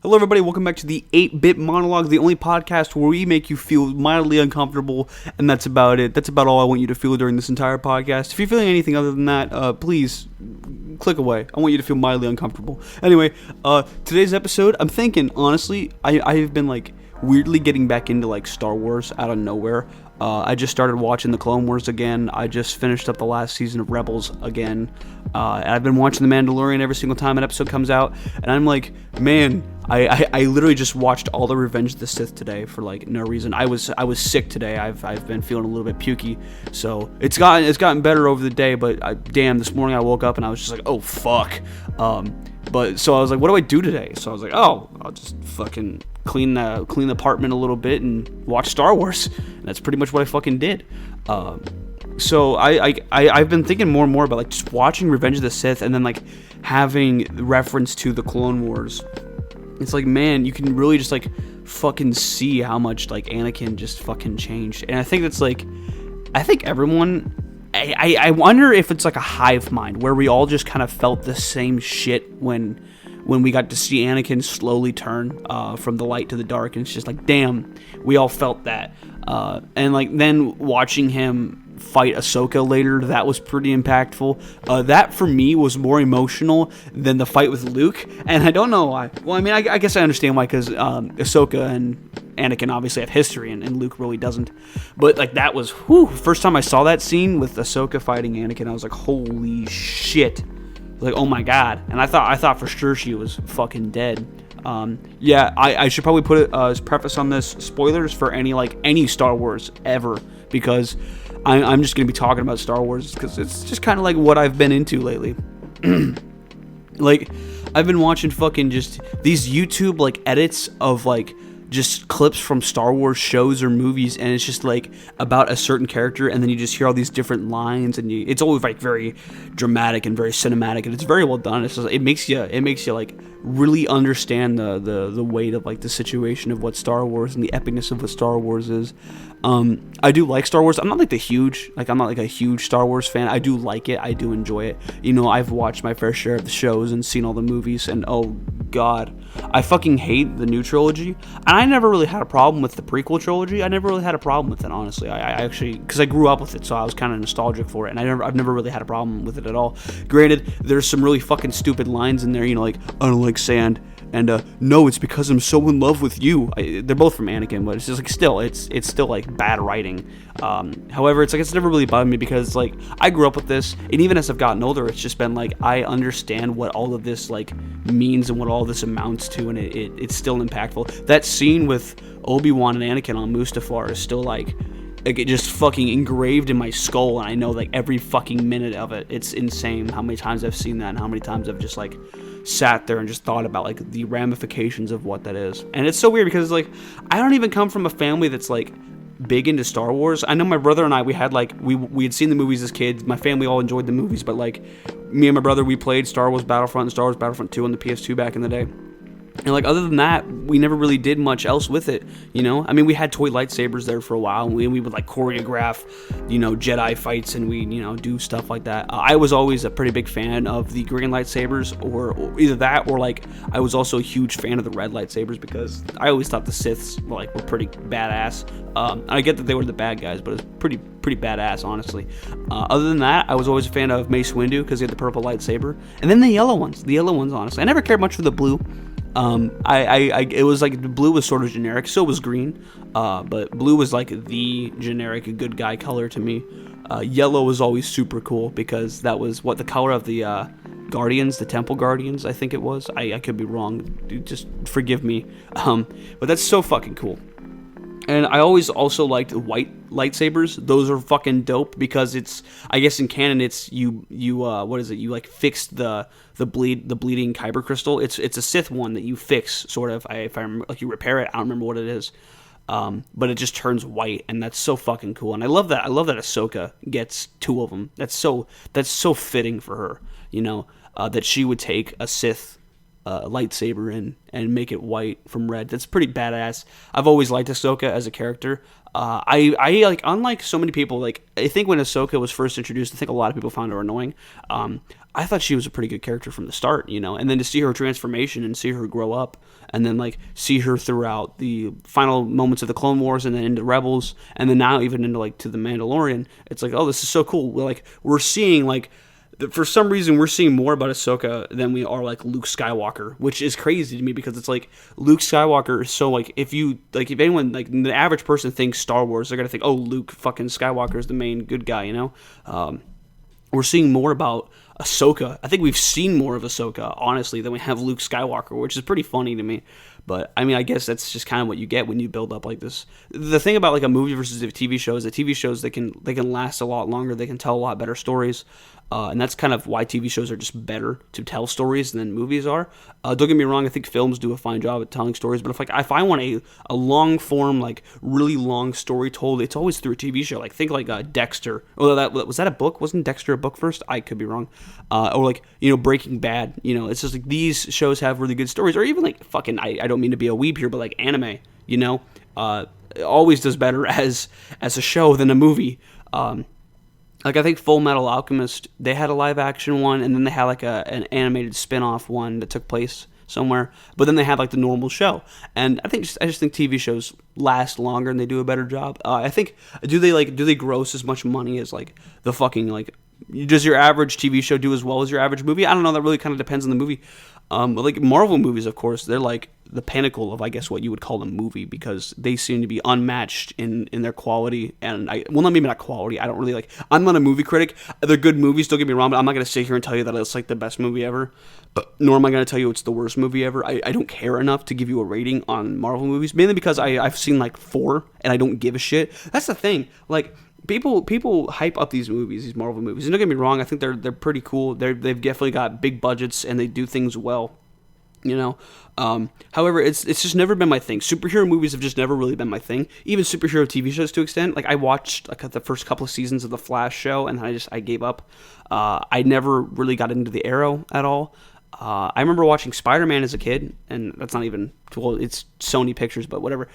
Hello, everybody. Welcome back to the 8-Bit Monologue, the only podcast where we make you feel mildly uncomfortable, and that's about it. That's about all I want you to feel during this entire podcast. If you're feeling anything other than that, please click away. I want you to feel mildly uncomfortable. Anyway, today's episode, I'm thinking, honestly, I've been, weirdly getting back into, Star Wars out of nowhere. I just started watching the Clone Wars again. I just finished up the last season of Rebels again. And I've been watching The Mandalorian every single time an episode comes out. And I'm like, man, I literally just watched all the Revenge of the Sith today for no reason. I was sick today. I've been feeling a little bit pukey. So it's gotten better over the day. But damn, this morning I woke up and I was just like, oh fuck. So I was like, what do I do today? So I was like, oh, I'll just fucking clean the apartment a little bit and watch Star Wars. And that's pretty much what I fucking did. So I've been thinking more and more about just watching Revenge of the Sith and then having reference to the Clone Wars. It's man, you can really just fucking see how much Anakin just fucking changed. And I think that's I think everyone, I wonder if it's a hive mind where we all just kind of felt the same shit when we got to see Anakin slowly turn from the light to the dark, and it's just damn, we all felt that. And then watching him fight Ahsoka later, that was pretty impactful. That for me was more emotional than the fight with Luke, and I don't know why. Well, I mean, I guess I understand why, because Ahsoka and Anakin obviously have history, and Luke really doesn't. But that was, first time I saw that scene with Ahsoka fighting Anakin, I was like, holy shit. Oh my god. And I thought for sure she was fucking dead. I should probably put it as preface on this, spoilers for any Star Wars ever, because I'm just gonna be talking about Star Wars because it's just kind of what I've been into lately. I've been watching fucking just these YouTube edits of just clips from Star Wars shows or movies, and it's just about a certain character, and then you just hear all these different lines, and it's always very dramatic and very cinematic, and it's very well done. It's just, it makes you really understand the weight of the situation of what Star Wars and the epicness of what Star Wars is. I do like Star Wars. I'm not a huge Star Wars fan. I do like it. I do enjoy it. I've watched my fair share of the shows and seen all the movies, and oh god, I fucking hate the new trilogy. And I never really had a problem with the prequel trilogy. I never really had a problem with it, honestly. I actually, because I grew up with it, so I was kind of nostalgic for it, and I've never really had a problem with it at all. Granted, there's some really fucking stupid lines in there, I don't like sand, and no, it's because I'm so in love with you. They're both from Anakin, but it's just it's still bad writing. However, it's never really bothered me because I grew up with this, and even as I've gotten older, it's just been I understand what all of this means and what all this amounts to, and it's still impactful. That scene with Obi-Wan and Anakin on Mustafar is still it just fucking engraved in my skull, and I know every fucking minute of it. It's insane how many times I've seen that and how many times I've just sat there and just thought about the ramifications of what that is. And it's so weird because I don't even come from a family that's big into Star Wars. I know my brother and I, we had we had seen the movies as kids. My family all enjoyed the movies, but me and my brother, we played Star Wars Battlefront and Star Wars Battlefront 2 on the PS2 back in the day. And other than that, we never really did much else with it, I mean, we had toy lightsabers there for a while, and we would choreograph, Jedi fights, and we, do stuff like that. I was always a pretty big fan of the green lightsabers, or either that, or I was also a huge fan of the red lightsabers, because I always thought the Siths were pretty badass. I get that they were the bad guys, but it's pretty badass, honestly. Other than that, I was always a fan of Mace Windu, because he had the purple lightsaber, and then the yellow ones, honestly. I never cared much for the blue. It was the blue was sort of generic, so was green, but blue was the generic good guy color to me. Yellow was always super cool because that was the color of the Guardians, the Temple Guardians, I think it was. I could be wrong, dude, just forgive me. But that's so fucking cool. And I always also liked white lightsabers. Those are fucking dope because it's, I guess in canon, it's you what is it? You fix the bleeding kyber crystal. It's a Sith one that you fix, sort of. If I remember, you repair it. I don't remember what it is. But it just turns white, and that's so fucking cool. And I love that. I love that Ahsoka gets two of them. That's so fitting for her. That she would take a Sith lightsaber in and make it white from red. That's pretty badass. I've always liked Ahsoka as a character. I like, unlike so many people, like, I think when Ahsoka was first introduced, I think a lot of people found her annoying. I thought she was a pretty good character from the start, you know, and then to see her transformation and see her grow up, and then like see her throughout the final moments of the Clone Wars, and then into Rebels, and then now even into like to the Mandalorian, it's like, oh, this is so cool. We're seeing like, for some reason, we're seeing more about Ahsoka than we are like Luke Skywalker, which is crazy to me because it's like Luke Skywalker is so like, if anyone, like the average person thinks Star Wars, they're gonna think, oh, Luke fucking Skywalker is the main good guy, you know. We're seeing more about Ahsoka. I think we've seen more of Ahsoka, honestly, than we have Luke Skywalker, which is pretty funny to me. But I mean, I guess that's just kind of what you get when you build up like this. The thing about like a movie versus a TV show is that TV shows, they can last a lot longer. They can tell a lot better stories. And that's kind of why TV shows are just better to tell stories than movies are. Don't get me wrong, I think films do a fine job at telling stories, but if I want a long form, like really long story told, it's always through a TV show. Like think like Dexter. Oh, was that a book? Wasn't Dexter a book first? I could be wrong. Or like, you know, Breaking Bad. You know, it's just like these shows have really good stories. Or even like fucking, I don't mean to be a weeb here, but like anime. You know, it always does better as a show than a movie. Like I think Full Metal Alchemist, they had a live action one, and then they had like an animated spin-off one that took place somewhere. But then they had like the normal show, and I just think TV shows last longer and they do a better job. I think do they gross as much money as like the fucking like, does your average TV show do as well as your average movie? I don't know. That really kind of depends on the movie. But like Marvel movies, of course, they're like the pinnacle of, I guess, what you would call a movie, because they seem to be unmatched in their quality. And maybe not quality. I don't really like. I'm not a movie critic. They're good movies. Don't get me wrong, but I'm not gonna sit here and tell you that it's like the best movie ever. Nor am I gonna tell you it's the worst movie ever. I don't care enough to give you a rating on Marvel movies, mainly because I've seen like 4 and I don't give a shit. That's the thing. Like, People hype up these movies, these Marvel movies, and don't get me wrong, I think they're pretty cool. They've definitely got big budgets and they do things well, you know. However, it's just never been my thing. Superhero movies have just never really been my thing. Even superhero TV shows to an extent. Like I watched like the first couple of seasons of the Flash show, and I gave up. I never really got into the Arrow at all. I remember watching Spider-Man as a kid, and that's not even, well, it's Sony Pictures, but whatever.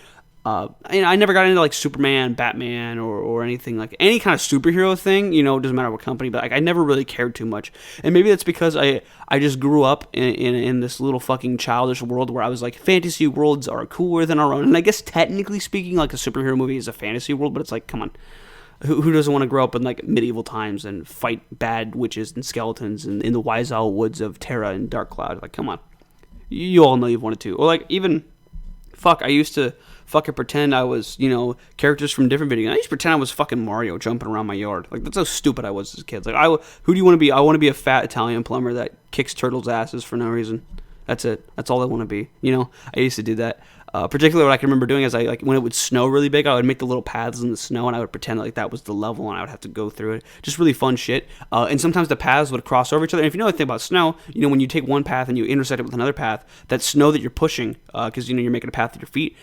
I never got into like Superman, Batman, or anything like any kind of superhero thing. You know, it doesn't matter what company, but like, I never really cared too much. And maybe that's because I just grew up in this little fucking childish world where I was like, fantasy worlds are cooler than our own. And I guess technically speaking, like a superhero movie is a fantasy world, but it's like, come on. Who doesn't want to grow up in like medieval times and fight bad witches and skeletons in the wise owl woods of Terra and Dark Cloud? Like, come on. You all know you've wanted to. Or like even, I used to fucking pretend I was, you know, characters from different videos. I used to pretend I was fucking Mario jumping around my yard. Like, that's how stupid I was as a kid. Like, who do you want to be? I want to be a fat Italian plumber that kicks turtles' asses for no reason. That's it. That's all I want to be. You know, I used to do that. Particularly what I can remember doing is when it would snow really big, I would make the little paths in the snow and I would pretend like that was the level and I would have to go through it. Just really fun shit. And sometimes the paths would cross over each other. And if you know anything about snow, you know, when you take one path and you intersect it with another path, that snow that you're pushing, because, you know, you're making a path with your feet,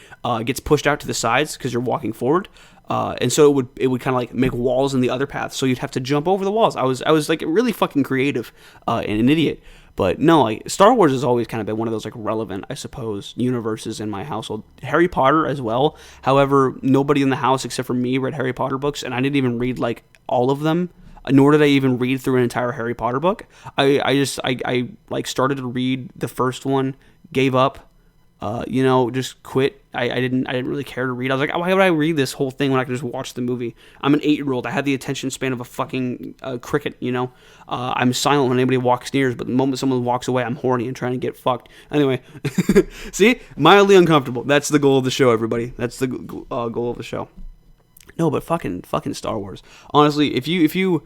gets pushed out to the sides because you're walking forward. And so it would kind of like make walls in the other path. So you'd have to jump over the walls. I was like really fucking creative and an idiot. But no, like Star Wars has always kind of been one of those like relevant, I suppose, universes in my household. Harry Potter as well. However, nobody in the house except for me read Harry Potter books, and I didn't even read like all of them. Nor did I even read through an entire Harry Potter book. I like started to read the first one, gave up. You know, just quit. I didn't really care to read. I was like, why would I read this whole thing when I could just watch the movie? I'm an 8-year-old. I had the attention span of a fucking cricket, you know? I'm silent when anybody walks near, but the moment someone walks away, I'm horny and trying to get fucked. Anyway, see? Mildly uncomfortable. That's the goal of the show, everybody. That's the goal of the show. No, but fucking Star Wars. Honestly, if you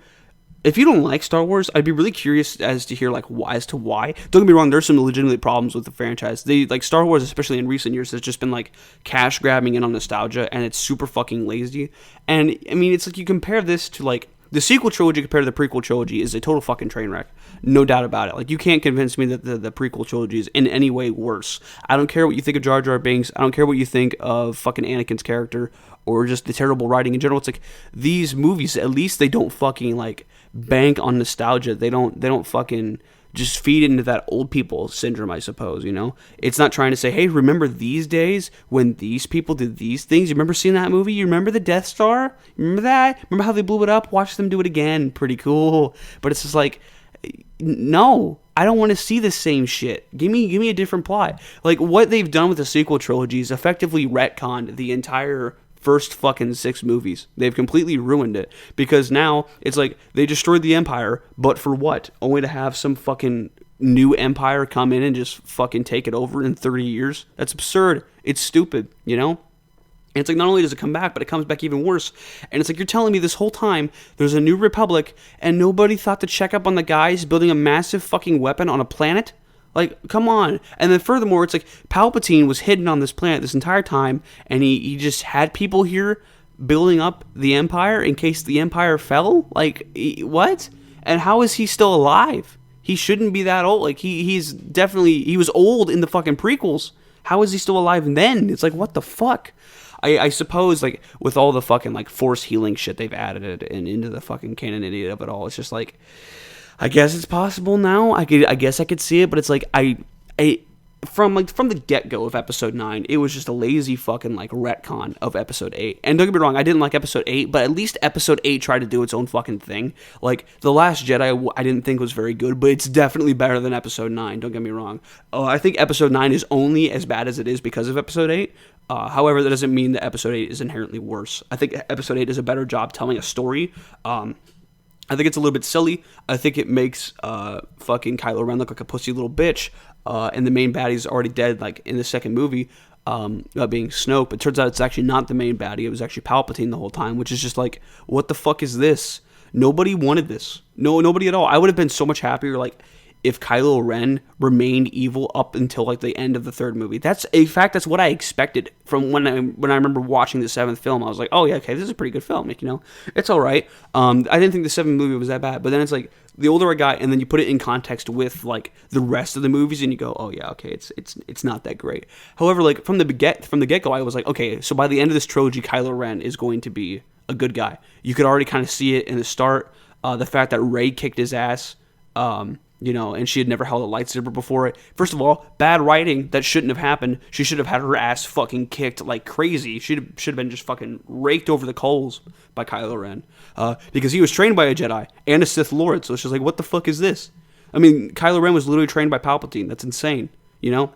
don't like Star Wars, I'd be really curious as to hear as to why. Don't get me wrong, there's some legitimate problems with the franchise. They like Star Wars, especially in recent years, has just been like cash grabbing and on nostalgia, and it's super fucking lazy. And I mean, it's like you compare this to like the sequel trilogy compared to the prequel trilogy is a total fucking train wreck. No doubt about it. Like, you can't convince me that the prequel trilogy is in any way worse. I don't care what you think of Jar Jar Binks. I don't care what you think of fucking Anakin's character or just the terrible writing in general. It's like these movies, at least they don't fucking like bank on nostalgia. They don't fucking just feed into that old people syndrome, I suppose, you know? It's not trying to say, hey, remember these days when these people did these things? You remember seeing that movie? You remember the Death Star? Remember that? Remember how they blew it up? Watch them do it again. Pretty cool. But it's just like, no, I don't want to see the same shit. Give me a different plot. Like, what they've done with the sequel trilogy is effectively retconned the entire first fucking 6 movies. They've completely ruined it, because now it's like they destroyed the Empire, but for what? Only to have some fucking new empire come in and just fucking take it over in 30 years? That's absurd. It's stupid, you know? And it's like, not only does it come back, but it comes back even worse. And it's like, you're telling me this whole time there's a new republic and nobody thought to check up on the guys building a massive fucking weapon on a planet? Like, come on. And then furthermore, it's like Palpatine was hidden on this planet this entire time, and he just had people here building up the Empire in case the Empire fell? Like, what? And how is he still alive? He shouldn't be that old. Like, he was old in the fucking prequels. How is he still alive then? It's like, what the fuck? I suppose, like, with all the fucking, like, force healing shit they've added and into the fucking canonity of it all, it's just like, I guess it's possible now. I guess I could see it, but it's like, from the get-go of episode 9, it was just a lazy fucking, like, retcon of episode 8. And don't get me wrong, I didn't like episode 8, but at least episode 8 tried to do its own fucking thing. Like, The Last Jedi, I didn't think was very good, but it's definitely better than episode 9, don't get me wrong. I think episode 9 is only as bad as it is because of episode 8. However, that doesn't mean that episode 8 is inherently worse. I think episode 8 does a better job telling a story. I think it's a little bit silly. I think it makes fucking Kylo Ren look like a pussy little bitch. And the main baddie's already dead, like in the second movie, being Snoke. But it turns out it's actually not the main baddie. It was actually Palpatine the whole time, which is just like, what the fuck is this? Nobody wanted this. No, nobody at all. I would have been so much happier, like, if Kylo Ren remained evil up until, like, the end of the third movie. That's what I expected from when I remember watching the 7th film. I was like, oh yeah, okay, this is a pretty good film, like, you know, it's all right. I didn't think the 7th movie was that bad, but then it's like, the older I got, and then you put it in context with, like, the rest of the movies, and you go, oh yeah, okay, it's not that great. However, like, from the get-go, I was like, okay, so by the end of this trilogy, Kylo Ren is going to be a good guy. You could already kind of see it in the start. The fact that Rey kicked his ass, you know, and she had never held a lightsaber before it. First of all, bad writing. That shouldn't have happened. She should have had her ass fucking kicked like crazy. She should have been just fucking raked over the coals by Kylo Ren. Because he was trained by a Jedi and a Sith Lord. So it's just like, what the fuck is this? I mean, Kylo Ren was literally trained by Palpatine. That's insane, you know?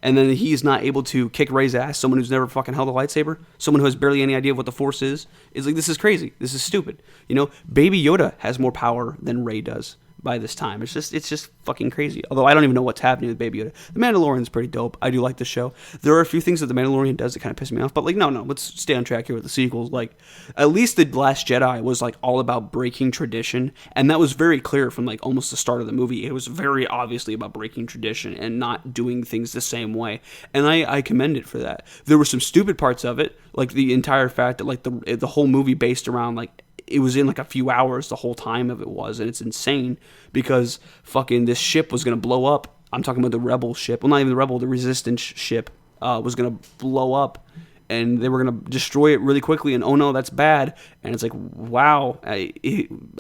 And then he's not able to kick Rey's ass, someone who's never fucking held a lightsaber, someone who has barely any idea of what the Force is like, this is crazy. This is stupid. You know, Baby Yoda has more power than Rey does by this time. It's just fucking crazy. Although I don't even know what's happening with Baby Yoda. The Mandalorian's pretty dope. I do like the show. There are a few things that the Mandalorian does that kind of piss me off, but like, no, let's stay on track here with the sequels. Like, at least The Last Jedi was like all about breaking tradition, and that was very clear from like almost the start of the movie. It was very obviously about breaking tradition and not doing things the same way, and I commend it for that. There were some stupid parts of it, like the entire fact that like the whole movie based around like, it was in like a few hours the whole time of it was, and it's insane because fucking this ship was gonna blow up. I'm talking about the Rebel ship. Well, not even the Rebel, the Resistance ship was gonna blow up, and they were gonna destroy it really quickly. And oh no, that's bad. And it's like, wow, I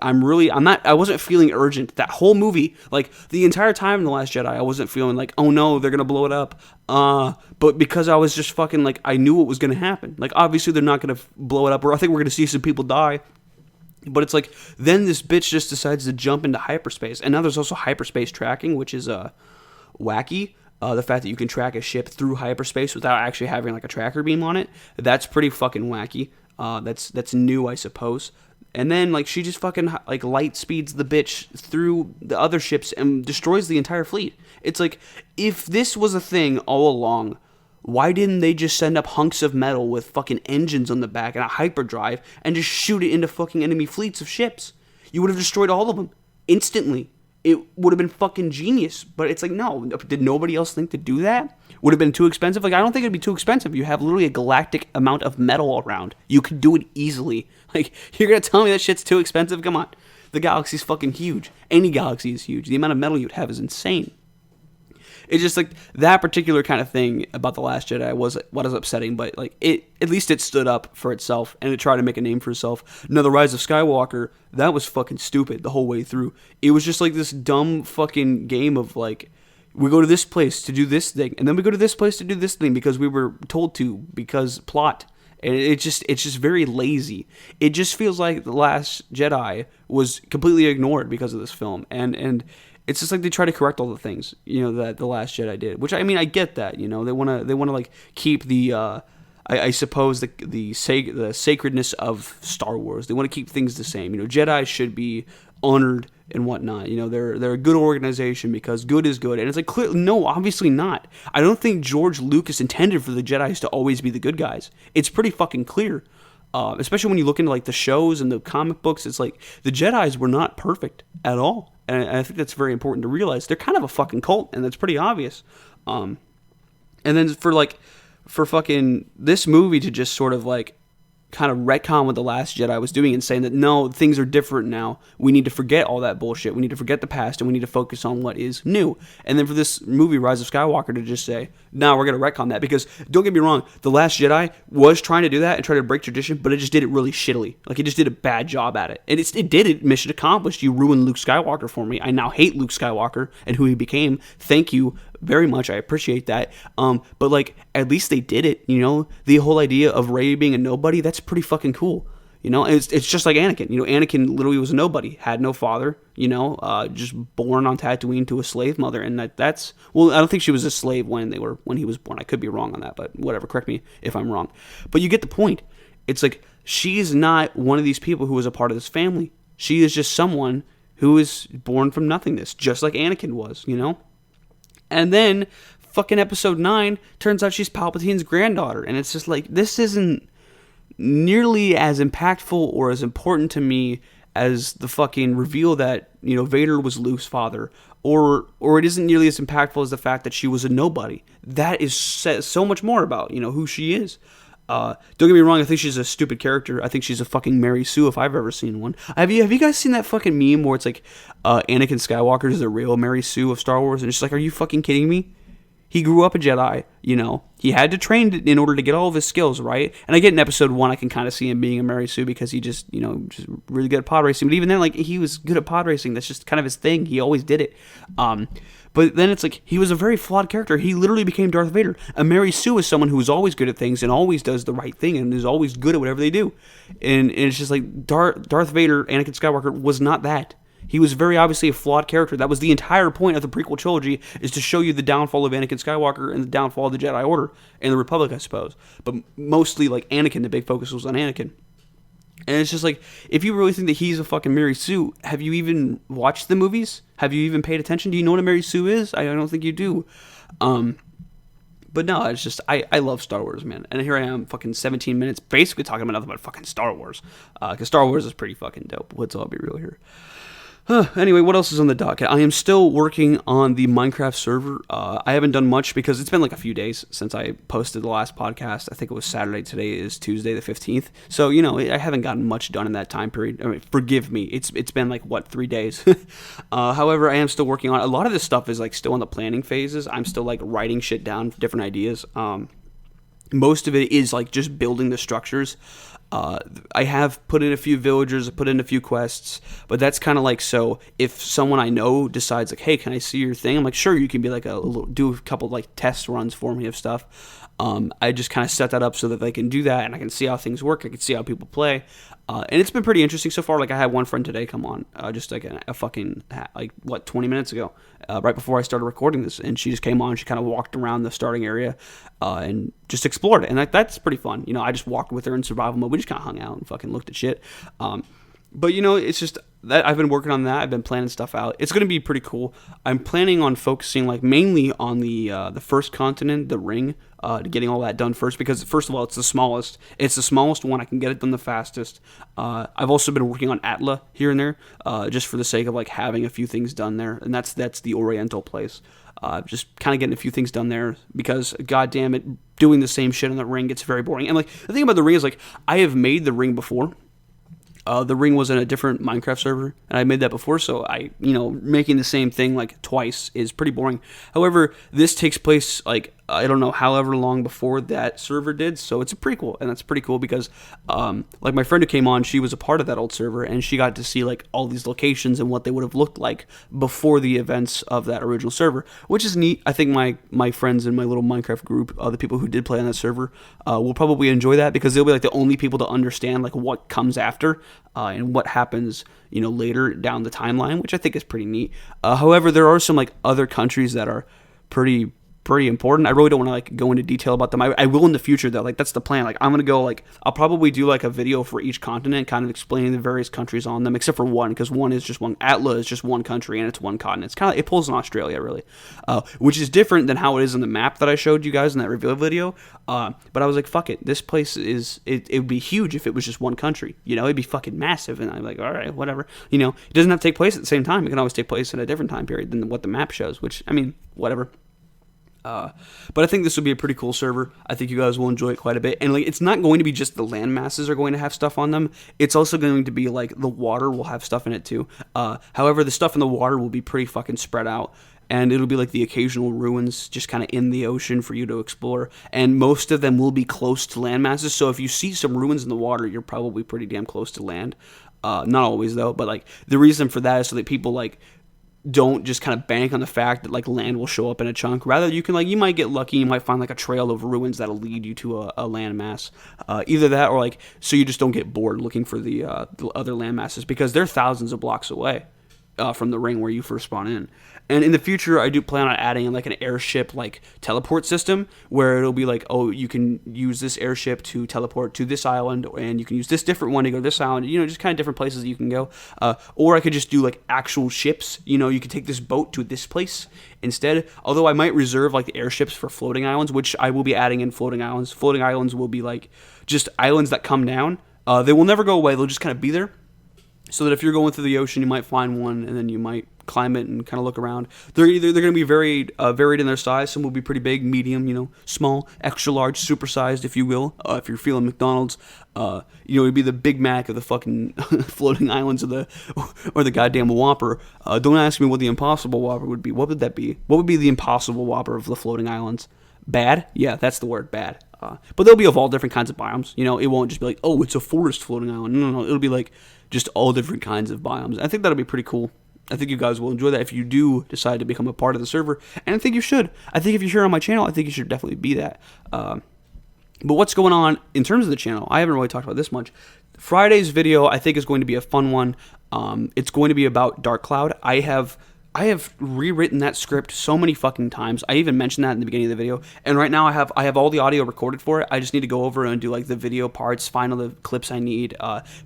wasn't feeling urgent that whole movie. Like the entire time in The Last Jedi, I wasn't feeling like, oh no, they're gonna blow it up. But because I was just fucking like, I knew what was gonna happen. Like obviously they're not gonna blow it up, or I think we're gonna see some people die. But it's like, then this bitch just decides to jump into hyperspace. And now there's also hyperspace tracking, which is wacky. The fact that you can track a ship through hyperspace without actually having like a tracker beam on it. That's pretty fucking wacky. That's new, I suppose. And then like she just fucking like light speeds the bitch through the other ships and destroys the entire fleet. It's like, if this was a thing all along, why didn't they just send up hunks of metal with fucking engines on the back and a hyperdrive and just shoot it into fucking enemy fleets of ships? You would have destroyed all of them instantly. It would have been fucking genius. But it's like, no. Did nobody else think to do that? Would have been too expensive? Like, I don't think it'd be too expensive. You have literally a galactic amount of metal around. You could do it easily. Like, you're going to tell me that shit's too expensive? Come on. The galaxy's fucking huge. Any galaxy is huge. The amount of metal you'd have is insane. It's just like that particular kind of thing about The Last Jedi was what is upsetting, but like at least it stood up for itself and it tried to make a name for itself. Now, The Rise of Skywalker, that was fucking stupid the whole way through. It was just like this dumb fucking game of like, we go to this place to do this thing, and then we go to this place to do this thing because we were told to, because plot. And it's just very lazy. It just feels like The Last Jedi was completely ignored because of this film, and it's just like they try to correct all the things, that The Last Jedi did. Which, I mean, I get that, they wanna like keep the I suppose the sacredness of Star Wars. They want to keep things the same. Jedi should be honored and whatnot. They're a good organization because good is good. And it's like, clearly, no, obviously not. I don't think George Lucas intended for the Jedis to always be the good guys. It's pretty fucking clear. Especially when you look into like the shows and the comic books, it's like the Jedis were not perfect at all. And I think that's very important to realize. They're kind of a fucking cult, and that's pretty obvious. And then for fucking this movie to just sort of like kind of retcon what The Last Jedi was doing and saying that, no, things are different now. We need to forget all that bullshit. We need to forget the past, and we need to focus on what is new. And then for this movie, Rise of Skywalker, to just say, no, we're going to retcon that. Because, don't get me wrong, The Last Jedi was trying to do that and try to break tradition, but it just did it really shittily. Like, it just did a bad job at it. And it did it. Mission accomplished. You ruined Luke Skywalker for me. I now hate Luke Skywalker and who he became. Thank you very much. I appreciate that. But like, at least they did it. The whole idea of Rey being a nobody, that's pretty fucking cool. And it's just like Anakin. Anakin literally was a nobody, had no father. Just born on Tatooine to a slave mother, and that's well, I don't think she was a slave when he was born. I could be wrong on that, but whatever. Correct me if I'm wrong. But you get the point. It's like, she's not one of these people who was a part of this family. She is just someone who is born from nothingness, just like Anakin was. And then, fucking episode 9, turns out she's Palpatine's granddaughter. And it's just like, this isn't nearly as impactful or as important to me as the fucking reveal that, Vader was Luke's father. Or it isn't nearly as impactful as the fact that she was a nobody. That says so much more about, who she is. Don't get me wrong, I think she's a stupid character. I think she's a fucking Mary Sue if I've ever seen one. Have you guys seen that fucking meme where it's like, Anakin Skywalker is the real Mary Sue of Star Wars? And it's just like, are you fucking kidding me? He grew up a Jedi, He had to train in order to get all of his skills, right? And I get in episode 1, I can kind of see him being a Mary Sue because he just, just really good at pod racing. But even then, like, he was good at pod racing. That's just kind of his thing. He always did it. But then it's like, he was a very flawed character. He literally became Darth Vader. A Mary Sue is someone who is always good at things and always does the right thing and is always good at whatever they do. And it's just like, Darth Vader, Anakin Skywalker, was not that. He was very obviously a flawed character. That was the entire point of the prequel trilogy, is to show you the downfall of Anakin Skywalker and the downfall of the Jedi Order and the Republic, I suppose. But mostly, like, Anakin, the big focus was on Anakin. And it's just like, if you really think that he's a fucking Mary Sue, have you even watched the movies? Have you even paid attention? Do you know what a Mary Sue is? I don't think you do. But no, it's just, I love Star Wars, man. And here I am, fucking 17 minutes, basically talking about nothing but fucking Star Wars. Because Star Wars is pretty fucking dope. Let's all be real here. Anyway, what else is on the docket? I am still working on the Minecraft server. I haven't done much because it's been like a few days since I posted the last podcast. I think it was Saturday. Today is Tuesday the 15th. So, I haven't gotten much done in that time period. I mean, forgive me. It's been like, 3 days? However, I am still working on it. A lot of this stuff is like still in the planning phases. I'm still like writing shit down, different ideas. Most of it is like just building the structures. I have put in a few villagers, put in a few quests, but that's kind of like, so if someone I know decides like, hey, can I see your thing? I'm like, sure, you can be like do a couple like test runs for me of stuff. I just kind of set that up so that they can do that and I can see how things work. I can see how people play. And it's been pretty interesting so far. Like, I had one friend today come on, just like a fucking, 20 minutes ago, right before I started recording this. And she just came on, she kind of walked around the starting area, and just explored it. And that's pretty fun. I just walked with her in survival mode. We just kind of hung out and fucking looked at shit. But, it's just that I've been working on that. I've been planning stuff out. It's going to be pretty cool. I'm planning on focusing, like, mainly on the first continent, the ring, getting all that done first, because first of all, it's the smallest. It's the smallest one. I can get it done the fastest. I've also been working on Atla here and there, just for the sake of like having a few things done there, and that's the Oriental place. Just kind of getting a few things done there because, god damn it, doing the same shit on the ring gets very boring. And like, the thing about the ring is, like, I have made the ring before. The ring was in a different Minecraft server, and I made that before, so making the same thing like twice is pretty boring. However, this takes place like I don't know however long before that server did, so it's a prequel, and that's pretty cool because like my friend who came on, she was a part of that old server, and she got to see like all these locations and what they would have looked like before the events of that original server, which is neat. I think my friends in my little Minecraft group, the people who did play on that server, will probably enjoy that because they'll be like the only people to understand like what comes after and what happens later down the timeline, which I think is pretty neat. However, there are some like other countries that are pretty important. I really don't want to like go into detail about them. I will in the future though. Like that's the plan. Like I'm gonna go like I'll probably do like a video for each continent, kind of explaining the various countries on them, except for one because one is just one. Atla is just one country and it's one continent. It's kind of it pulls in Australia really, which is different than how it is in the map that I showed you guys in that reveal video. But I was like, fuck it. This place is it would be huge if it was just one country. It'd be fucking massive. And I'm like, all right, whatever. It doesn't have to take place at the same time. It can always take place in a different time period than what the map shows. Which I mean, whatever. But I think this will be a pretty cool server. I think you guys will enjoy it quite a bit. And like, it's not going to be just the land masses are going to have stuff on them. It's also going to be like the water will have stuff in it too. However, the stuff in the water will be pretty fucking spread out. And it'll be like the occasional ruins just kind of in the ocean for you to explore. And most of them will be close to land masses. So if you see some ruins in the water, you're probably pretty damn close to land. Not always though, but like the reason for that is so that people like don't just kind of bank on the fact that like land will show up in a chunk. Rather, you can like you might get lucky, you might find like a trail of ruins that'll lead you to a land mass. Either that or like so you just don't get bored looking for the other land masses because they're thousands of blocks away from the ring where you first spawn in. And in the future, I do plan on adding like an airship like teleport system where it'll be like, oh, you can use this airship to teleport to this island, and you can use this different one to go to this island. Just kind of different places that you can go. Or I could just do like actual ships. You could take this boat to this place instead. Although I might reserve like the airships for floating islands, which I will be adding in floating islands. Floating islands will be like just islands that come down. They will never go away. They'll just kind of be there. So that if you're going through the ocean, you might find one, and then you might climb it and kind of look around. They're going to be varied in their size. Some will be pretty big, medium, small, extra large, supersized, if you will. If you're feeling McDonald's, it'd be the Big Mac of the fucking floating islands or the goddamn Whopper. Don't ask me what the Impossible Whopper would be. What would that be? What would be the Impossible Whopper of the floating islands? Bad? Yeah, that's the word, bad. But they'll be of all different kinds of biomes. It won't just be like, oh, it's a forest floating island. No. It'll be like just all different kinds of biomes. I think that'll be pretty cool. I think you guys will enjoy that if you do decide to become a part of the server. And I think you should. I think if you're here on my channel, I think you should definitely be that. But what's going on in terms of the channel, I haven't really talked about this much. Friday's video, I think, is going to be a fun one. It's going to be about Dark Cloud. I have rewritten that script so many fucking times. I even mentioned that in the beginning of the video. And right now I have all the audio recorded for it. I just need to go over and do like the video parts, find all the clips I need,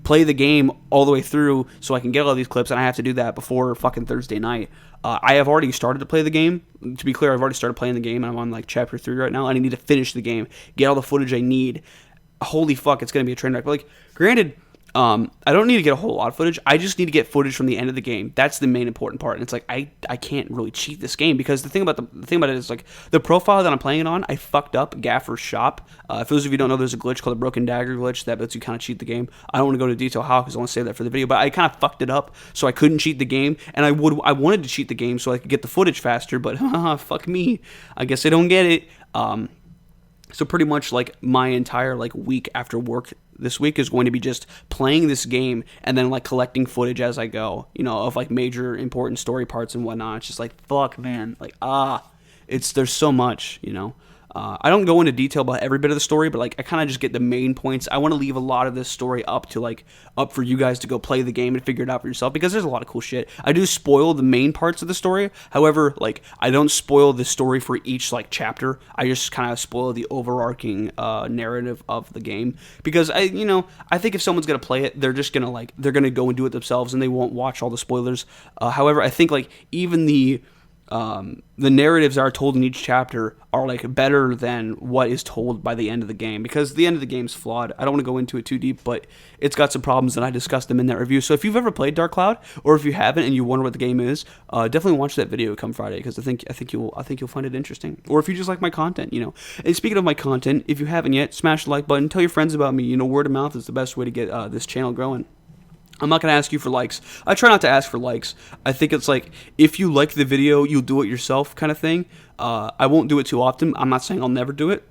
play the game all the way through so I can get all these clips, and I have to do that before fucking Thursday night. I have already started to play the game. To be clear, I've already started playing the game, and I'm on like chapter 3 right now, and I need to finish the game, get all the footage I need. Holy fuck, it's going to be a train wreck. But like, granted, I don't need to get a whole lot of footage. I just need to get footage from the end of the game. That's the main important part. And it's like I can't really cheat this game because the thing about it is like the profile that I'm playing it on, I fucked up Gaffer's shop. For those of you who don't know, there's a glitch called the Broken Dagger glitch that lets you kind of cheat the game. I don't want to go into detail how because I want to save that for the video. But I kind of fucked it up, so I couldn't cheat the game. And I wanted to cheat the game so I could get the footage faster. But fuck me, I guess I don't get it. So pretty much like my entire like week after work this week is going to be just playing this game and then like collecting footage as I go, of like major important story parts and whatnot. It's just like, fuck, man, like, there's so much, I don't go into detail about every bit of the story, but like I kind of just get the main points. I want to leave a lot of this story up for you guys to go play the game and figure it out for yourself because there's a lot of cool shit. I do spoil the main parts of the story. However, like I don't spoil the story for each like chapter. I just kind of spoil the overarching narrative of the game because I think if someone's gonna play it, they're just gonna they're gonna go and do it themselves and they won't watch all the spoilers. However, I think like even the narratives that are told in each chapter are like better than what is told by the end of the game because the end of the game's flawed. I don't want to go into it too deep, but it's got some problems and I discussed them in that review. So if you've ever played Dark Cloud or if you haven't and you wonder what the game is, definitely watch that video come Friday because I think you'll find it interesting. Or if you just like my content, And speaking of my content, if you haven't yet, smash the like button, tell your friends about me. Word of mouth is the best way to get this channel growing. I'm not going to ask you for likes. I try not to ask for likes. I think it's like, if you like the video, you'll do it yourself kind of thing. I won't do it too often. I'm not saying I'll never do it.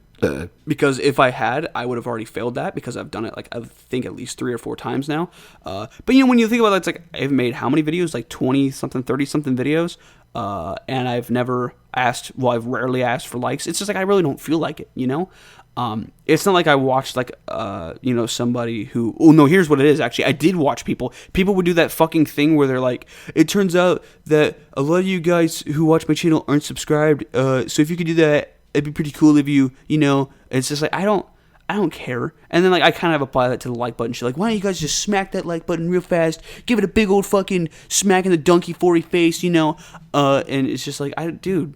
Because if I had, I would have already failed that, because I've done it like, I think at least 3 or 4 times now. But when you think about it, it's like, I've made how many videos? Like 20 something, 30 something videos. And I've never asked, well, I've rarely asked for likes. It's just like, I really don't feel like it, It's not like I watched like, somebody who, oh no, here's what it is. Actually, I did watch people would do that fucking thing where they're like, it turns out that a lot of you guys who watch my channel aren't subscribed. So if you could do that, it'd be pretty cool if you, it's just like, I don't care. And then like, I kind of apply that to the like button. She's like, why don't you guys just smack that like button real fast, give it a big old fucking smack in the donkey forey face, and it's just like, dude,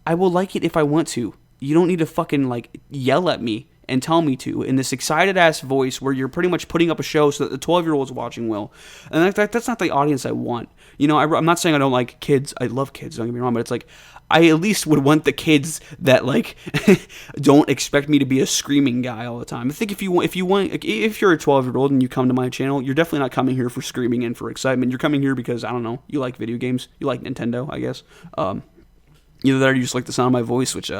I will like it if I want to. You don't need to fucking like yell at me and tell me to in this excited ass voice where you're pretty much putting up a show so that the 12-year-olds watching will. And that's not the audience I want. I'm not saying I don't like kids. I love kids, don't get me wrong, but it's like, I at least would want the kids that like don't expect me to be a screaming guy all the time. I think if you're a 12-year-old and you come to my channel, you're definitely not coming here for screaming and for excitement. You're coming here because, I don't know, you like video games, you like Nintendo, I guess. Either that or you just like the sound of my voice, which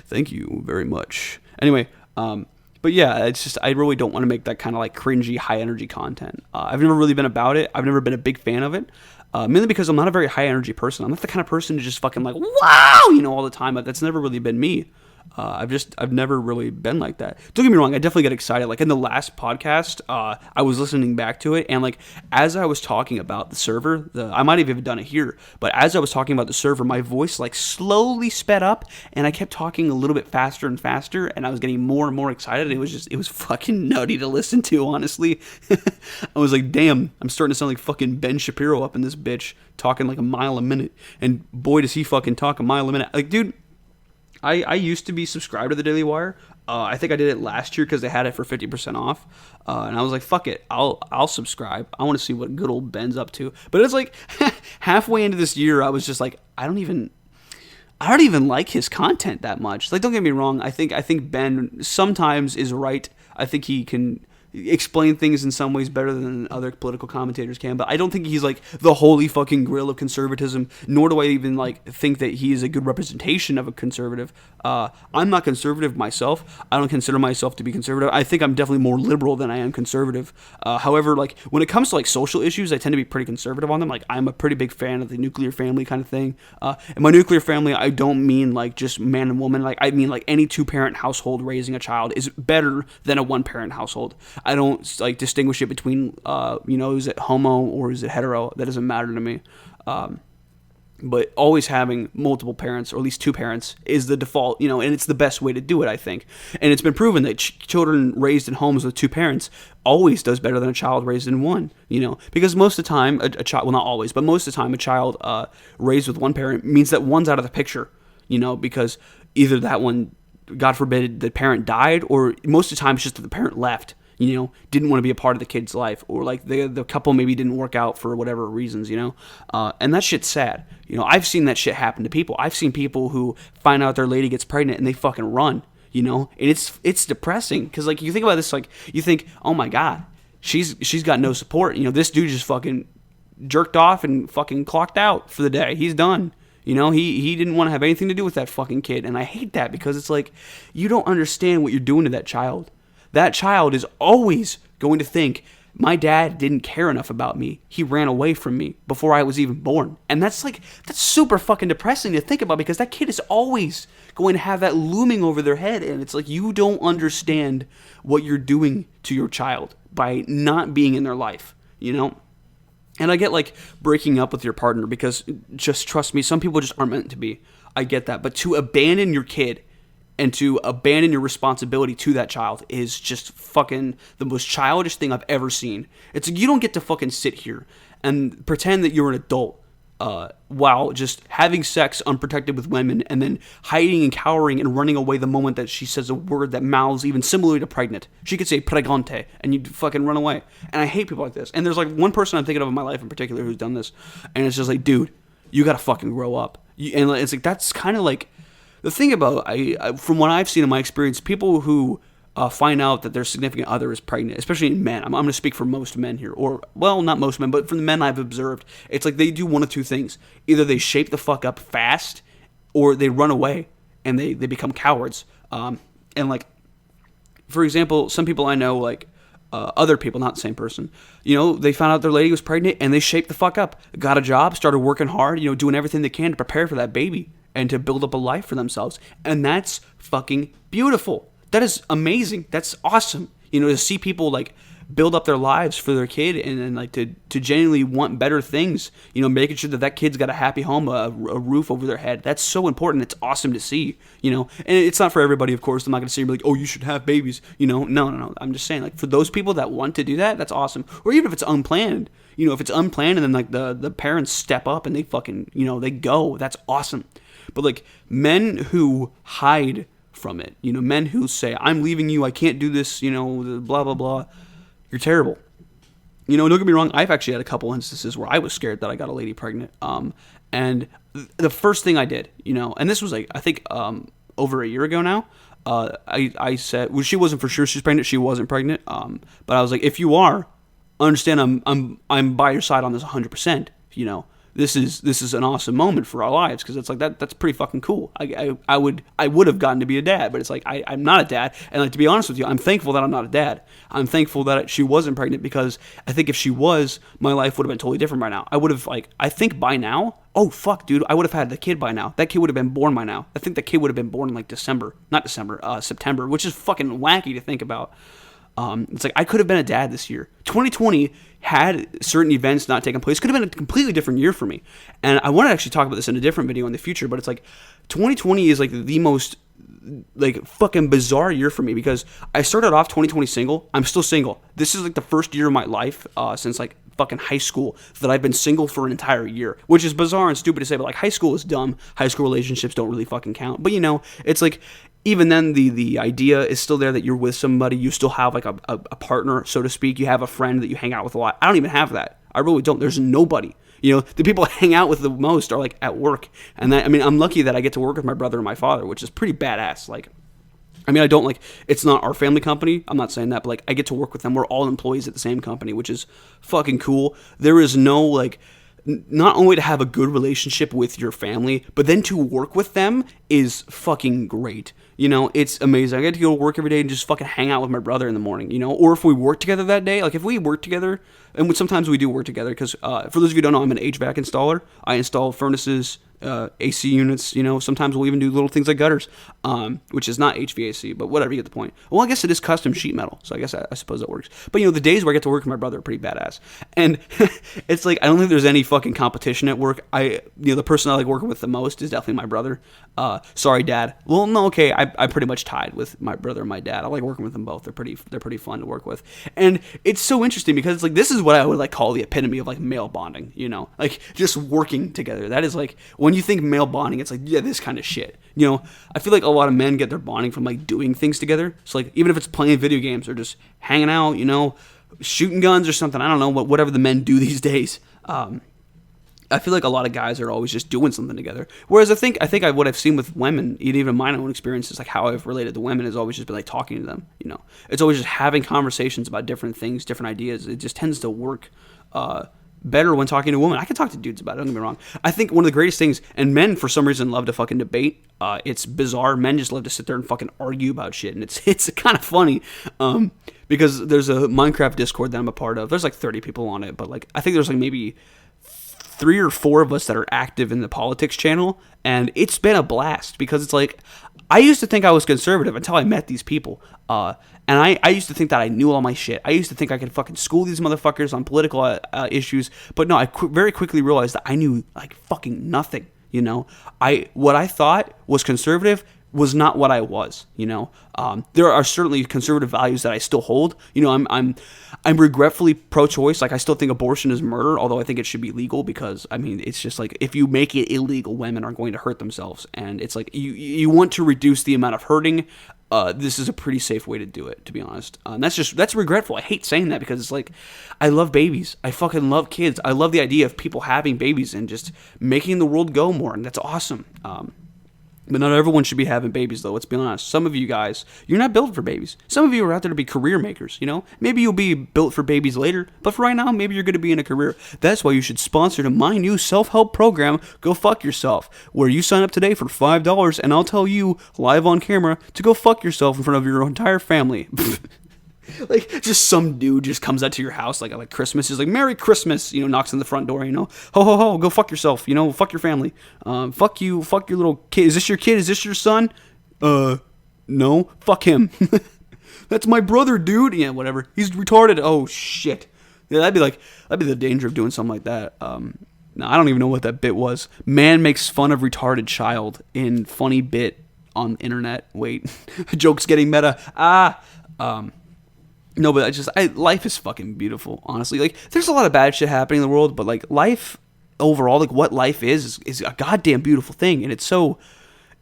thank you very much. Anyway, but yeah, it's just, I really don't want to make that kind of like cringy, high energy content. I've never really been about it. I've never been a big fan of it. Mainly because I'm not a very high energy person. I'm not the kind of person to just fucking like, wow, all the time. That's never really been me. I've never really been like that. Don't get me wrong, I definitely get excited. Like in the last podcast, I was listening back to it, and like as I was talking about the server, I might have even done it here, but as I was talking about the server, my voice like slowly sped up, and I kept talking a little bit faster and faster, and I was getting more and more excited. It was fucking nutty to listen to, honestly. I was like, damn, I'm starting to sound like fucking Ben Shapiro up in this bitch, talking like a mile a minute, and boy does he fucking talk a mile a minute. Like, dude, I used to be subscribed to the Daily Wire. I think I did it last year because they had it for 50% off. And I was like, fuck it, I'll subscribe. I want to see what good old Ben's up to. But it's like halfway into this year, I was just like, I don't even like his content that much. Like, don't get me wrong. I think Ben sometimes is right. I think he can explain things in some ways better than other political commentators can, but I don't think he's like the holy fucking grail of conservatism, nor do I even like think that he is a good representation of a conservative. I'm not conservative myself. I don't consider myself to be conservative. I think I'm definitely more liberal than I am conservative. However, like when it comes to like social issues, I tend to be pretty conservative on them. Like I'm a pretty big fan of the nuclear family kind of thing. And by nuclear family, I don't mean like just man and woman. Like I mean like any 2-parent household raising a child is better than a 1-parent household. I don't like distinguish it between, is it homo or is it hetero? That doesn't matter to me. But always having multiple parents, or at least 2 parents, is the default, and it's the best way to do it, I think. And it's been proven that children raised in homes with 2 parents always does better than a child raised in one, because most of the time, a child, well, not always, but most of the time, a child raised with 1 parent means that one's out of the picture, because either that one, God forbid, the parent died, or most of the time it's just that the parent left. Didn't want to be a part of the kid's life, or like the couple maybe didn't work out for whatever reasons, and that shit's sad. I've seen that shit happen to people. I've seen people who find out their lady gets pregnant and they fucking run, and it's depressing because like you think about this, like you think, oh my God, she's got no support. This dude just fucking jerked off and fucking clocked out for the day. He's done. He didn't want to have anything to do with that fucking kid, and I hate that because it's like you don't understand what you're doing to that child. That child is always going to think, my dad didn't care enough about me. He ran away from me before I was even born. And that's super fucking depressing to think about because that kid is always going to have that looming over their head. And it's like, you don't understand what you're doing to your child by not being in their life, And I get like breaking up with your partner because just trust me, some people just aren't meant to be. I get that. But to abandon your kid and to abandon your responsibility to that child is just fucking the most childish thing I've ever seen. It's like you don't get to fucking sit here and pretend that you're an adult while just having sex unprotected with women and then hiding and cowering and running away the moment that she says a word that mouths even similarly to pregnant. She could say pregante and you fucking run away. And I hate people like this. And there's like one person I'm thinking of in my life in particular who's done this. And it's just like, dude, you gotta fucking grow up. And it's like, that's kind of like, the thing about, from what I've seen in my experience, people who find out that their significant other is pregnant, especially in men. I'm going to speak for most men here, or, well, not most men, but for the men I've observed, it's like they do one of two things. Either they shape the fuck up fast, or they run away, and they become cowards. And, like, for example, some people I know, like, other people, not the same person, they found out their lady was pregnant, and they shaped the fuck up. Got a job, started working hard, doing everything they can to prepare for that baby, and to build up a life for themselves. And that's fucking beautiful. That is amazing. That's awesome. To see people like build up their lives for their kid, and like to genuinely want better things, making sure that kid's got a happy home, a roof over their head. That's so important. It's awesome to see, and it's not for everybody, of course. I'm not going to say like, oh, you should have babies, no. I'm just saying, like, for those people that want to do that, that's awesome. Or even if it's unplanned, if it's unplanned and then like the parents step up and they fucking, they go, that's awesome. But like men who hide from it, men who say, I'm leaving you, I can't do this, blah, blah, blah. You're terrible. Don't get me wrong, I've actually had a couple instances where I was scared that I got a lady pregnant. And the first thing I did, and this was like, I think, over a year ago now, I said, well, she wasn't for sure she's pregnant, she wasn't pregnant. But I was like, if you are, understand I'm by your side on this 100%, This is an awesome moment for our lives, because it's like that's pretty fucking cool. I would have gotten to be a dad, but it's like I'm not a dad, and like, to be honest with you, I'm thankful that I'm not a dad. I'm thankful that she wasn't pregnant, because I think if she was, my life would have been totally different by now. I would have, like, I think by now, oh fuck, dude, I would have had the kid by now. That kid would have been born by now. I think the kid would have been born in like September, which is fucking wacky to think about. It's like I could have been a dad this year. 2020 had certain events not taken place. Could have been a completely different year for me. And I want to actually talk about this in a different video in the future, but it's like 2020 is like the most like fucking bizarre year for me, because I started off 2020 single. I'm still single. This is like the first year of my life since like fucking high school that I've been single for an entire year, which is bizarre and stupid to say, but like high school is dumb. High school relationships don't really fucking count. But it's like, even then, the idea is still there that you're with somebody. You still have like a partner, so to speak. You have a friend that you hang out with a lot. I don't even have that. I really don't. There's nobody. The people I hang out with the most are like at work. And I'm lucky that I get to work with my brother and my father, which is pretty badass. Like, I don't like, it's not our family company. I'm not saying that, but like, I get to work with them. We're all employees at the same company, which is fucking cool. There is no like, not only to have a good relationship with your family, but then to work with them is fucking great. It's amazing. I get to go to work every day and just fucking hang out with my brother in the morning, or if we work together that day, like if we work together, and sometimes we do work together, because for those of you who don't know, I'm an HVAC installer. I install furnaces, AC units, sometimes we'll even do little things like gutters, which is not HVAC, but whatever, you get the point. Well, I guess it is custom sheet metal, so I guess I suppose that works. But the days where I get to work with my brother are pretty badass, and it's like, I don't think there's any fucking competition at work. The person I like working with the most is definitely my brother. Sorry, Dad. Well, no, okay, I pretty much tied with my brother and my dad. I like working with them both. They're pretty fun to work with, and it's so interesting because it's like, this is what I would like call the epitome of like male bonding. Like just working together. That is like, when you think male bonding, it's like, yeah, this kind of shit. I feel like a lot of men get their bonding from like doing things together. So like, even if it's playing video games or just hanging out, shooting guns or something, I don't know, whatever the men do these days. I feel like a lot of guys are always just doing something together. Whereas I think what I've seen with women, even my own experiences, like how I've related to women, has always just been like talking to them. It's always just having conversations about different things, different ideas. It just tends to work better when talking to a woman. I can talk to dudes about it, don't get me wrong. I think one of the greatest things, and men for some reason love to fucking debate. It's bizarre. Men just love to sit there and fucking argue about shit, and it's kind of funny. Because there's a Minecraft Discord that I'm a part of. There's like 30 people on it, but like I think there's like maybe 3 or 4 of us that are active in the politics channel, and it's been a blast, because it's like, I used to think I was conservative until I met these people, and I used to think that I knew all my shit. I used to think I could fucking school these motherfuckers on political issues, but no, I very quickly realized that I knew like fucking nothing. What I thought was conservative was not what I was. There are certainly conservative values that I still hold. I'm regretfully pro-choice. Like, I still think abortion is murder, although I think it should be legal, because it's just like, if you make it illegal, women are going to hurt themselves, and it's like, you want to reduce the amount of hurting. This is a pretty safe way to do it, to be honest. That's regretful. I hate saying that, because it's like, I love babies. I fucking love kids. I love the idea of people having babies and just making the world go more, and that's awesome. But not everyone should be having babies, though. Let's be honest. Some of you guys, you're not built for babies. Some of you are out there to be career makers, you know? Maybe you'll be built for babies later, but for right now, maybe you're going to be in a career. That's why you should sponsor to my new self-help program, Go Fuck Yourself, where you sign up today for $5, and I'll tell you, live on camera, to go fuck yourself in front of your entire family. Like, just some dude just comes out to your house, like Christmas. He's like, Merry Christmas, you know, knocks on the front door, you know, ho, ho, ho, go fuck yourself, you know, fuck your family. Fuck you, fuck your little kid. Is this your kid? Is this your son? No, fuck him. That's my brother, dude. Yeah, whatever. He's retarded. Oh, shit. Yeah, that'd be the danger of doing something like that. No, I don't even know what that bit was. Man makes fun of retarded child in funny bit on internet. Wait, joke's getting meta. No, but life is fucking beautiful, honestly. Like, there's a lot of bad shit happening in the world, but, like, life overall, like, what life is a goddamn beautiful thing, and it's so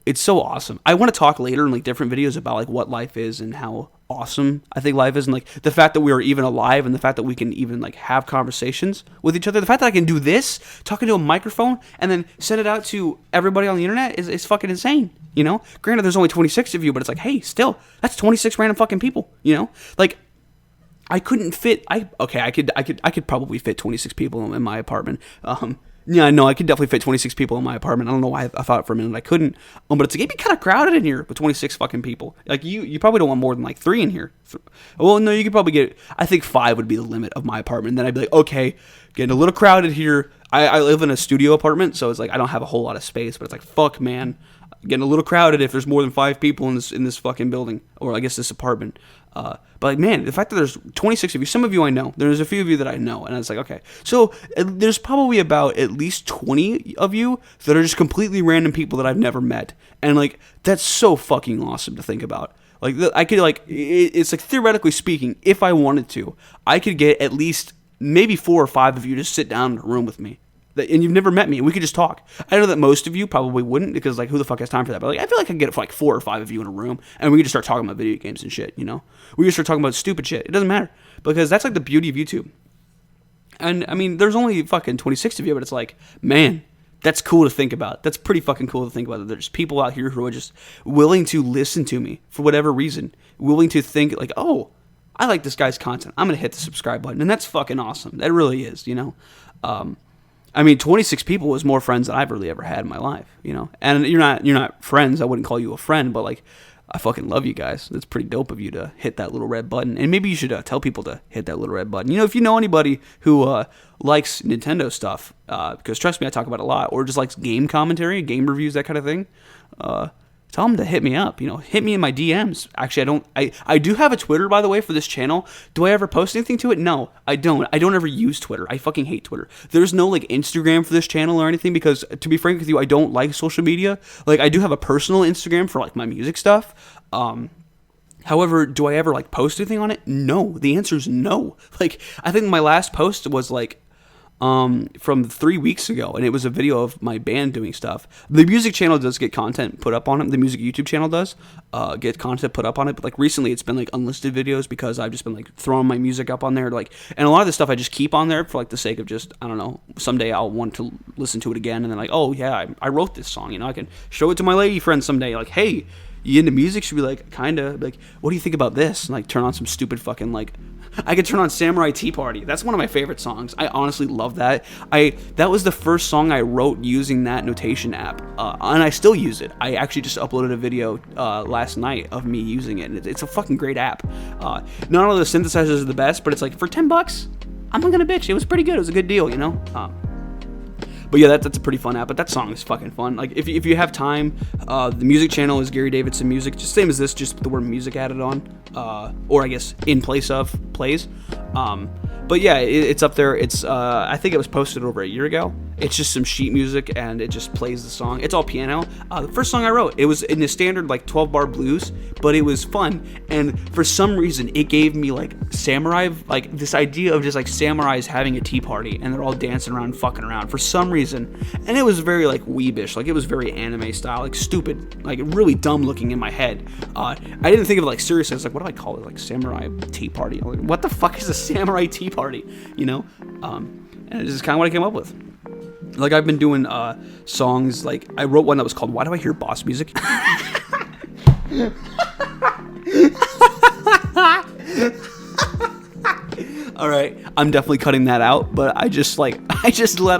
awesome. I want to talk later in, like, different videos about, like, what life is and how awesome I think life is, and, like, the fact that we are even alive, and the fact that we can even, like, have conversations with each other. The fact that I can do this, talking to a microphone, and then send it out to everybody on the internet is fucking insane, you know? Granted, there's only 26 of you, but it's like, hey, still, that's 26 random fucking people, you know? Like, I couldn't fit. I could probably fit 26 people in my apartment. Yeah, no, I could definitely fit 26 people in my apartment. I don't know why I thought for a minute I couldn't. But it's like, it'd be kind of crowded in here with 26 fucking people. Like, you probably don't want more than like 3 in here. Well, no, you could probably get. I think 5 would be the limit of my apartment. And then I'd be like, okay, getting a little crowded here. I live in a studio apartment, so it's like I don't have a whole lot of space. But it's like, fuck, man, getting a little crowded if there's more than 5 people in this fucking building, or I guess this apartment. But like, man, the fact that there's 26 of you, some of you I know, there's a few of you that I know, and it's like, okay, so there's probably about at least 20 of you that are just completely random people that I've never met, and like, that's so fucking awesome to think about. Like, I could, like, it's like, theoretically speaking, if I wanted to, I could get at least maybe 4 or 5 of you to sit down in a room with me. And you've never met me, and we could just talk. I know that most of you probably wouldn't, because, like, who the fuck has time for that? But, like, I feel like I could get, like, 4 or 5 of you in a room, and we could just start talking about video games and shit, you know? We could start talking about stupid shit. It doesn't matter, because that's, like, the beauty of YouTube. And, I mean, there's only fucking 26 of you, but it's like, man, that's cool to think about. That's pretty fucking cool to think about. There's people out here who are just willing to listen to me for whatever reason. Willing to think, like, oh, I like this guy's content. I'm going to hit the subscribe button, and that's fucking awesome. That really is, you know? I mean, 26 people was more friends than I've really ever had in my life, you know? And you're not friends. I wouldn't call you a friend, but, like, I fucking love you guys. It's pretty dope of you to hit that little red button. And maybe you should tell people to hit that little red button. You know, if you know anybody who likes Nintendo stuff, because trust me, I talk about it a lot, or just likes game commentary, game reviews, that kind of thing, tell them to hit me up, you know, hit me in my DMs. Actually, I do have a Twitter, by the way, for this channel. Do I ever post anything to it? No, I don't. I don't ever use Twitter. I fucking hate Twitter. There's no, like, Instagram for this channel or anything, because, to be frank with you, I don't like social media. Like, I do have a personal Instagram for, like, my music stuff. However, do I ever, like, post anything on it? No. The answer is no. Like, I think my last post was, like, from 3 weeks ago, and it was a video of my band doing stuff. The music channel does get content put up on it. The music YouTube channel does get content put up on it, but, like, recently it's been, like, unlisted videos, because I've just been, like, throwing my music up on there, like, and a lot of the stuff I just keep on there for, like, the sake of just, I don't know, someday I'll want to listen to it again, and then, like, oh yeah, I wrote this song, you know, I can show it to my lady friend someday, like, hey, you into music? Should be like, kinda, like, what do you think about this? And, like, turn on some stupid fucking, like, I could turn on Samurai Tea Party. That's one of my favorite songs. I honestly love that. That was the first song I wrote using that notation app, and I still use it. I actually just uploaded a video last night of me using it, and it's a fucking great app. Not all the synthesizers are the best, but it's like, for $10, I'm not gonna bitch. It was pretty good. It was a good deal, you know? But yeah, that's a pretty fun app. But that song is fucking fun. Like, if you have time, the music channel is Gary Davidson Music, just same as this, just with the word music added on, or I guess in place of plays. But yeah, it's up there. It's I think it was posted over a year ago. It's just some sheet music, and it just plays the song. It's all piano. The first song I wrote, it was in the standard, like, 12-bar blues, but it was fun. And for some reason, it gave me, like, samurai, like, this idea of just, like, samurais having a tea party, and they're all dancing around, fucking around, for some reason. And it was very, like, weebish. Like, it was very anime style, like, stupid, like, really dumb looking in my head. I didn't think of it, like, seriously. I was like, what do I call it? Like, samurai tea party. Like, what the fuck is a samurai tea party? You know? And it's just kind of what I came up with. Like, I've been doing songs, like, I wrote one that was called Why Do I Hear Boss Music? All right, I'm definitely cutting that out, but I just let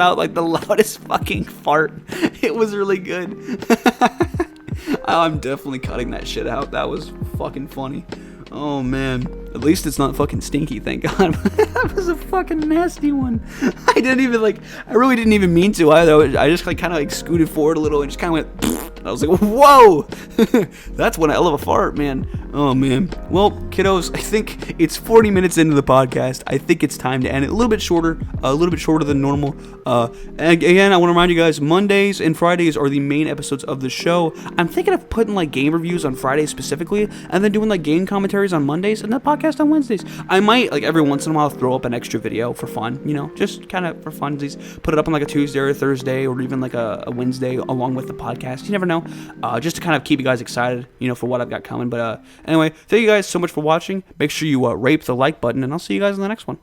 out like the loudest fucking fart. It was really good. I'm definitely cutting that shit out. That was fucking funny. Oh man, at least it's not fucking stinky, thank God. That was a fucking nasty one. I really didn't even mean to either. I just like kind of like scooted forward a little and just kind of went. I was like, whoa, that's one hell of a fart, man. Oh man. Well, kiddos, I think it's 40 minutes into the podcast. I think it's time to end it. A little bit shorter than normal. And again, I want to remind you guys, Mondays and Fridays are the main episodes of the show. I'm thinking of putting like game reviews on Fridays specifically, and then doing like game commentaries on Mondays, and the podcast on Wednesdays. I might like every once in a while throw up an extra video for fun, just kind of for funsies. Put it up on like a Tuesday or a Thursday, or even like a Wednesday along with the podcast. You never know. Just to kind of keep you guys excited, for what I've got coming. But anyway, thank you guys so much for watching. Make sure you rape the like button, and I'll see you guys in the next one.